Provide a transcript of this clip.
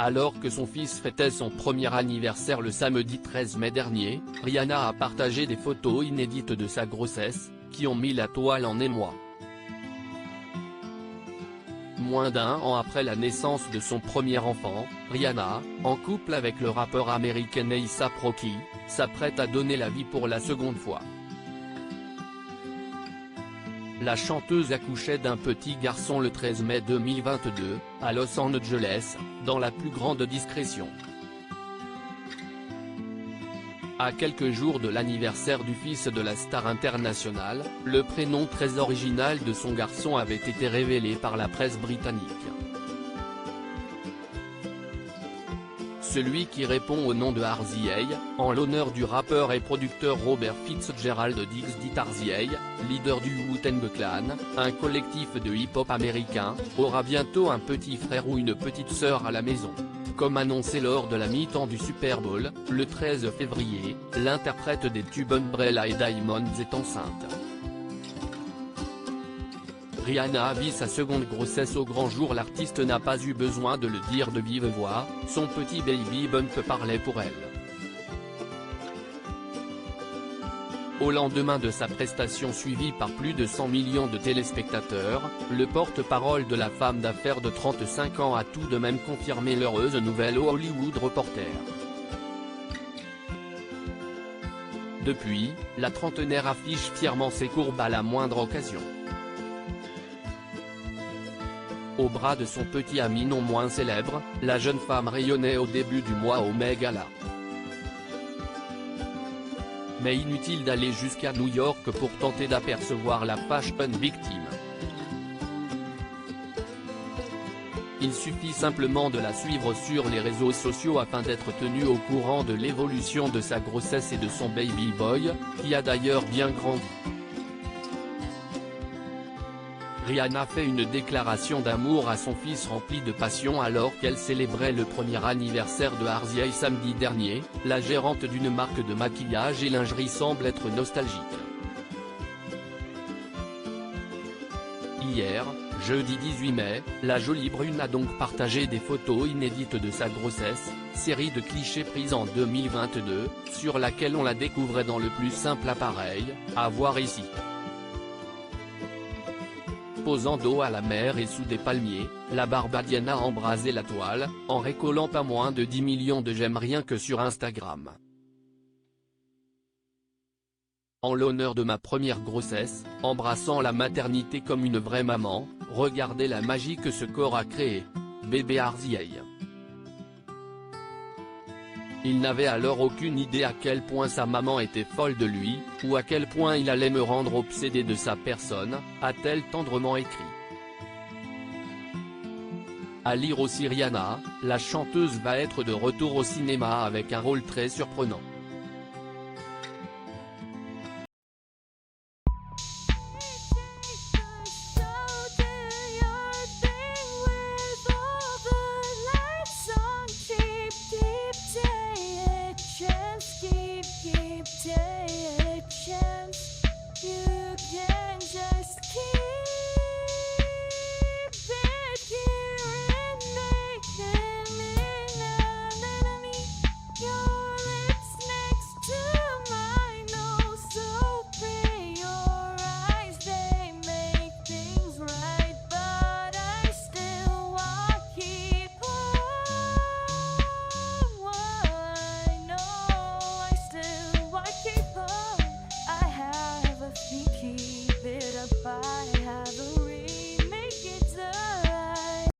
Alors que son fils fêtait son premier anniversaire le samedi 13 mai dernier, Rihanna a partagé des photos inédites de sa grossesse, qui ont mis la toile en émoi. Moins d'un an après la naissance de son premier enfant, Rihanna, en couple avec le rappeur américain A$AP Rocky, s'apprête à donner la vie pour la seconde fois. La chanteuse accouchait d'un petit garçon le 13 mai 2022, à Los Angeles, dans la plus grande discrétion. À quelques jours de l'anniversaire du fils de la star internationale, le prénom très original de son garçon avait été révélé par la presse britannique. Celui qui répond au nom de RZA, en l'honneur du rappeur et producteur Robert Fitzgerald Diggs dit RZA, leader du Wu-Tang Clan, un collectif de hip-hop américain, aura bientôt un petit frère ou une petite sœur à la maison. Comme annoncé lors de la mi-temps du Super Bowl, le 13 février, l'interprète des tubes Umbrella et Diamonds est enceinte. Rihanna vit sa seconde grossesse au grand jour. L'artiste n'a pas eu besoin de le dire de vive voix, son petit baby bump parlait pour elle. Au lendemain de sa prestation suivie par plus de 100 millions de téléspectateurs, le porte-parole de la femme d'affaires de 35 ans a tout de même confirmé l'heureuse nouvelle au Hollywood Reporter. Depuis, la trentenaire affiche fièrement ses courbes à la moindre occasion. Au bras de son petit ami non moins célèbre, la jeune femme rayonnait au début du mois au Met Gala. Mais inutile d'aller jusqu'à New York pour tenter d'apercevoir la fashion victime. Il suffit simplement de la suivre sur les réseaux sociaux afin d'être tenu au courant de l'évolution de sa grossesse et de son baby boy, qui a d'ailleurs bien grandi. Rihanna fait une déclaration d'amour à son fils remplie de passion alors qu'elle célébrait le premier anniversaire de RZA samedi dernier. La gérante d'une marque de maquillage et lingerie semble être nostalgique. Hier, jeudi 18 mai, la jolie brune a donc partagé des photos inédites de sa grossesse, série de clichés prise en 2022, sur laquelle on la découvrait dans le plus simple appareil, à voir ici. Posant dos à la mer et sous des palmiers, la Barbadienne a embrasé la toile, en récoltant pas moins de 10 millions de j'aime rien que sur Instagram. En l'honneur de ma première grossesse, embrassant la maternité comme une vraie maman, regardez la magie que ce corps a créée. Bébé RZA. Il n'avait alors aucune idée à quel point sa maman était folle de lui, ou à quel point il allait me rendre obsédé de sa personne, a-t-elle tendrement écrit. À lire aussi Rihanna, la chanteuse va être de retour au cinéma avec un rôle très surprenant.